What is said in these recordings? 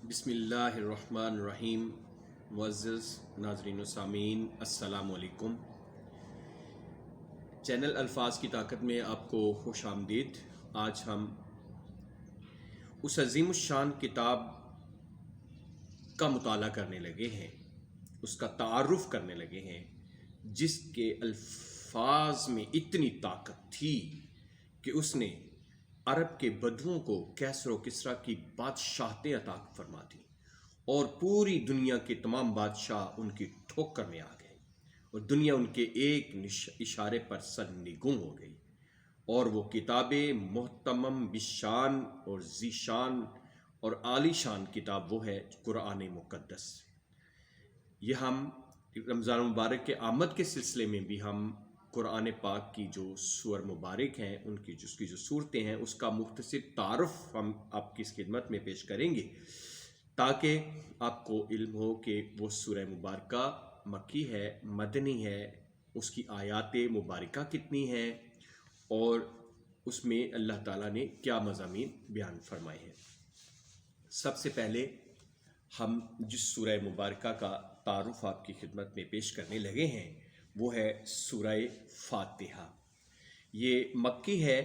بسم اللہ الرحمن الرحیم۔ معزز ناظرین و سامعین، السلام علیکم۔ چینل الفاظ کی طاقت میں آپ کو خوش آمدید۔ آج ہم اس عظیم الشان کتاب کا مطالعہ کرنے لگے ہیں، اس کا تعارف کرنے لگے ہیں، جس کے الفاظ میں اتنی طاقت تھی کہ اس نے عرب کے بدوؤں کو کیسر و کسریٰ کی بادشاہتیں عطا فرما دی اور پوری دنیا کے تمام بادشاہ ان کی ٹھوکر میں آ گئے اور دنیا ان کے ایک اشارے پر سرنگوں ہو گئی۔ اور وہ کتاب محتمم بشان اور ذیشان اور عالی شان کتاب وہ ہے قرآن مقدس۔ یہ ہم رمضان مبارک کے آمد کے سلسلے میں بھی ہم قرآن پاک کی جو سور مبارک ہیں، ان کی جو صورتیں ہیں، اس کا مختصر تعارف ہم آپ کی اس خدمت میں پیش کریں گے تاکہ آپ کو علم ہو کہ وہ سورہ مبارکہ مکی ہے، مدنی ہے، اس کی آیات مبارکہ کتنی ہیں اور اس میں اللہ تعالیٰ نے کیا مضامین بیان فرمائے ہیں۔ سب سے پہلے ہم جس سورہ مبارکہ کا تعارف آپ کی خدمت میں پیش کرنے لگے ہیں وہ ہے سورہ فاتحہ۔ یہ مکی ہے،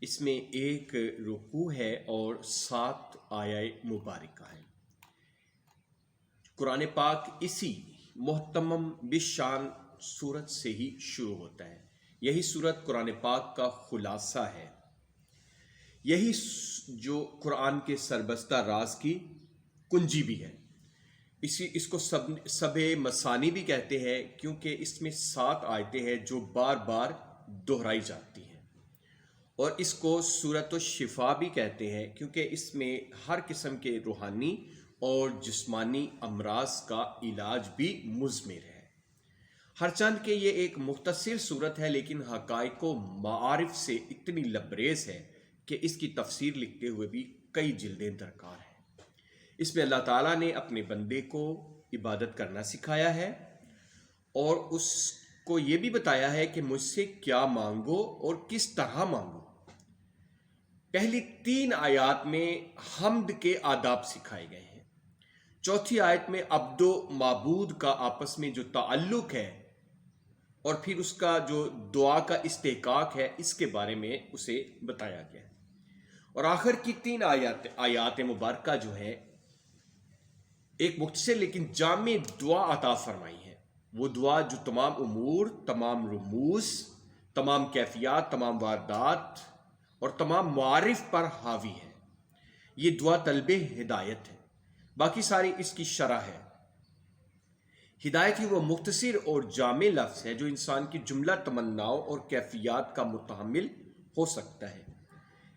اس میں 1 رکوع ہے اور 7 آیات مبارکہ ہیں۔ قرآن پاک اسی محتمم بشان سورت سے ہی شروع ہوتا ہے۔ یہی سورت قرآن پاک کا خلاصہ ہے، یہی جو قرآن کے سربستہ راز کی کنجی بھی ہے۔ اس کو سب مثانی بھی کہتے ہیں کیونکہ اس میں 7 آیتیں ہیں جو بار بار دہرائی جاتی ہیں، اور اس کو سورۃ الشفاء بھی کہتے ہیں کیونکہ اس میں ہر قسم کے روحانی اور جسمانی امراض کا علاج بھی مضمر ہے۔ ہرچند کہ یہ ایک مختصر سورت ہے لیکن حقائق و معارف سے اتنی لبریز ہے کہ اس کی تفسیر لکھتے ہوئے بھی کئی جلدیں درکار ہیں۔ اس میں اللہ تعالیٰ نے اپنے بندے کو عبادت کرنا سکھایا ہے اور اس کو یہ بھی بتایا ہے کہ مجھ سے کیا مانگو اور کس طرح مانگو۔ پہلی 3 آیات میں حمد کے آداب سکھائے گئے ہیں، چوتھی آیت میں عبد و معبود کا آپس میں جو تعلق ہے اور پھر اس کا جو دعا کا استحقاق ہے اس کے بارے میں اسے بتایا گیا ہے، اور آخر کی 3 آیات مبارکہ جو ہے ایک مختصر لیکن جامع دعا عطا فرمائی ہے۔ وہ دعا جو تمام امور، تمام رموز، تمام کیفیات، تمام واردات اور تمام معارف پر حاوی ہے۔ یہ دعا طلب ہدایت ہے، باقی ساری اس کی شرح ہے۔ ہدایت ہی وہ مختصر اور جامع لفظ ہے جو انسان کی جملہ تمناؤں اور کیفیات کا متحمل ہو سکتا ہے۔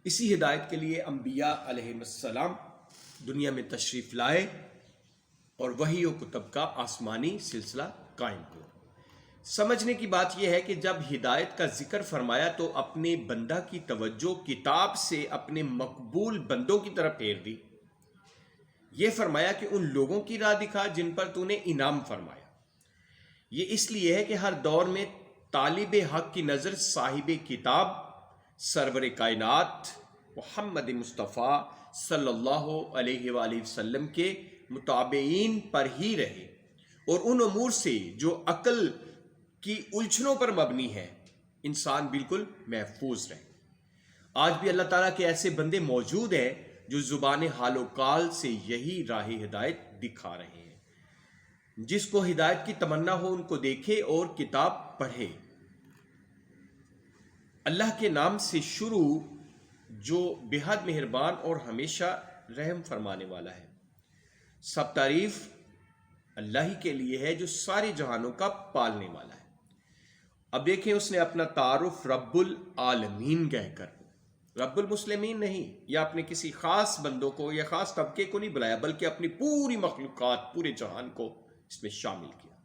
اسی ہدایت کے لیے انبیاء علیہ السلام دنیا میں تشریف لائے اور وحی و کتب کا آسمانی سلسلہ قائم ہوا۔ سمجھنے کی بات یہ ہے کہ جب ہدایت کا ذکر فرمایا تو اپنے بندہ کی توجہ کتاب سے اپنے مقبول بندوں کی طرف پھیر دی۔ یہ فرمایا کہ ان لوگوں کی راہ دکھا جن پر تو نے انعام فرمایا۔ یہ اس لیے ہے کہ ہر دور میں طالب حق کی نظر صاحب کتاب سرور کائنات محمد مصطفیٰ صلی اللہ علیہ وآلہ وسلم کے متابعین پر ہی رہے اور ان امور سے جو عقل کی الجھنوں پر مبنی ہے انسان بالکل محفوظ رہے۔ آج بھی اللہ تعالیٰ کے ایسے بندے موجود ہیں جو زبان حال و قال سے یہی راہ ہدایت دکھا رہے ہیں۔ جس کو ہدایت کی تمنا ہو ان کو دیکھے اور کتاب پڑھے۔ اللہ کے نام سے شروع جو بے حد مہربان اور ہمیشہ رحم فرمانے والا ہے۔ سب تعریف اللہ ہی کے لیے ہے جو سارے جہانوں کا پالنے والا ہے۔ اب دیکھیں اس نے اپنا تعارف رب العالمین کہہ کر، رب المسلمین نہیں، یا اپنے کسی خاص بندوں کو یا خاص طبقے کو نہیں بلایا بلکہ اپنی پوری مخلوقات، پورے جہان کو اس میں شامل کیا۔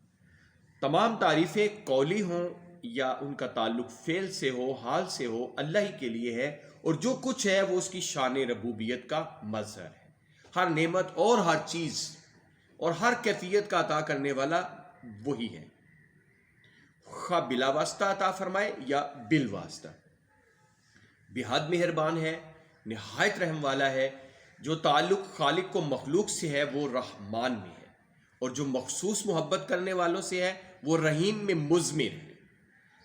تمام تعریفیں قولی ہوں یا ان کا تعلق فعل سے ہو، حال سے ہو، اللہ ہی کے لیے ہے، اور جو کچھ ہے وہ اس کی شان ربوبیت کا مظہر ہے۔ ہر نعمت اور ہر چیز اور ہر کیفیت کا عطا کرنے والا وہی ہے، خواہ بلا واسطہ عطا فرمائے یا بالواسطہ۔ بے حد مہربان ہے، نہایت رحم والا ہے، جو تعلق خالق و مخلوق سے ہے وہ رحمان میں ہے، اور جو مخصوص محبت کرنے والوں سے ہے وہ رحیم میں مضمر ہے۔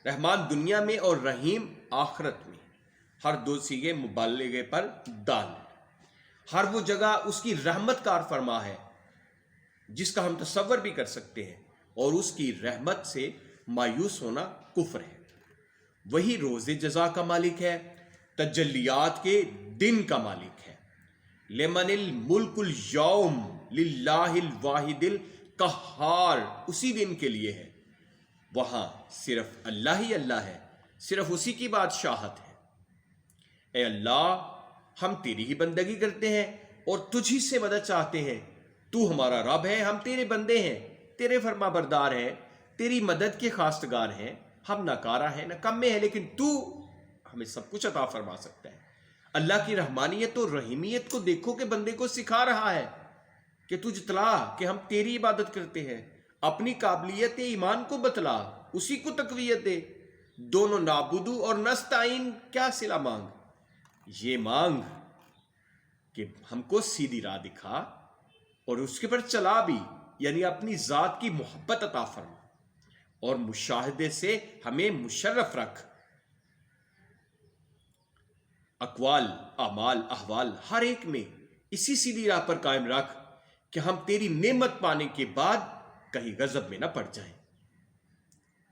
رحمان دنیا میں اور رحیم آخرت میں، ہر دو صیغے مبالغے پر دال ہے۔ ہر وہ جگہ اس کی رحمت کار فرما ہے جس کا ہم تصور بھی کر سکتے ہیں، اور اس کی رحمت سے مایوس ہونا کفر ہے۔ وہی روز جزا کا مالک ہے، تجلیات کے دن کا مالک ہے۔ لمن الملک اليوم للہ الواحد القہار، اسی دن کے لیے ہے، وہاں صرف اللہ ہی اللہ ہے، صرف اسی کی بادشاہت ہے۔ اے اللہ، ہم تیری ہی بندگی کرتے ہیں اور تجھ ہی سے مدد چاہتے ہیں۔ تو ہمارا رب ہے، ہم تیرے بندے ہیں، تیرے فرما بردار ہیں، تیری مدد کے خواستگار ہیں۔ ہم نہ کارا ہیں نہ کم میں ہیں، لیکن تو ہمیں سب کچھ عطا فرما سکتا ہے۔ اللہ کی رحمانیت اور رحیمیت کو دیکھو کہ بندے کو سکھا رہا ہے کہ تجھ اطلاع کہ ہم تیری عبادت کرتے ہیں۔ اپنی قابلیت ایمان کو بتلا، اسی کو تقویت دے۔ دونوں نعبدو اور نستعین کیا صلہ مانگ، یہ مانگ کہ ہم کو سیدھی راہ دکھا اور اس کے پر چلا بھی، یعنی اپنی ذات کی محبت عطا فرما، اور مشاہدے سے ہمیں مشرف رکھ۔ اقوال، اعمال، احوال ہر ایک میں اسی سیدھی راہ پر قائم رکھ کہ ہم تیری نعمت پانے کے بعد کہیں غضب میں نہ پڑ جائیں۔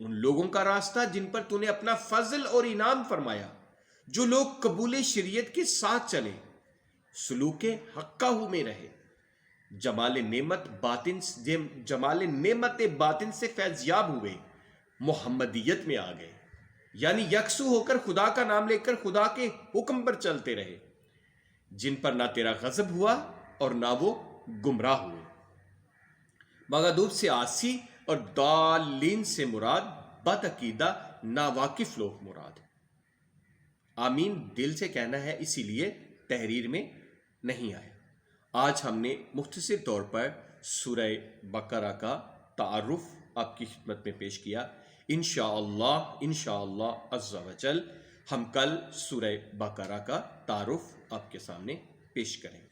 ان لوگوں کا راستہ جن پر تو نے اپنا فضل اور انعام فرمایا، جو لوگ قبول شریعت کے ساتھ چلے، سلوک حقہ میں رہے، جمال نعمت باطن سے فیض یاب ہوئے، محمدیت میں آ گئے، یعنی یکسو ہو کر خدا کا نام لے کر خدا کے حکم پر چلتے رہے، جن پر نہ تیرا غضب ہوا اور نہ وہ گمراہ ہوئے۔ مغضوب سے عاصی اور ضالین سے مراد بد عقیدہ ناواقف لوگ مراد۔ آمین دل سے کہنا ہے، اسی لیے تحریر میں نہیں آیا۔ آج ہم نے مختصر طور پر سورہ بقرہ کا تعارف آپ کی خدمت میں پیش کیا۔ انشاءاللہ عز و جل ہم کل سورہ بقرہ کا تعارف آپ کے سامنے پیش کریں گے۔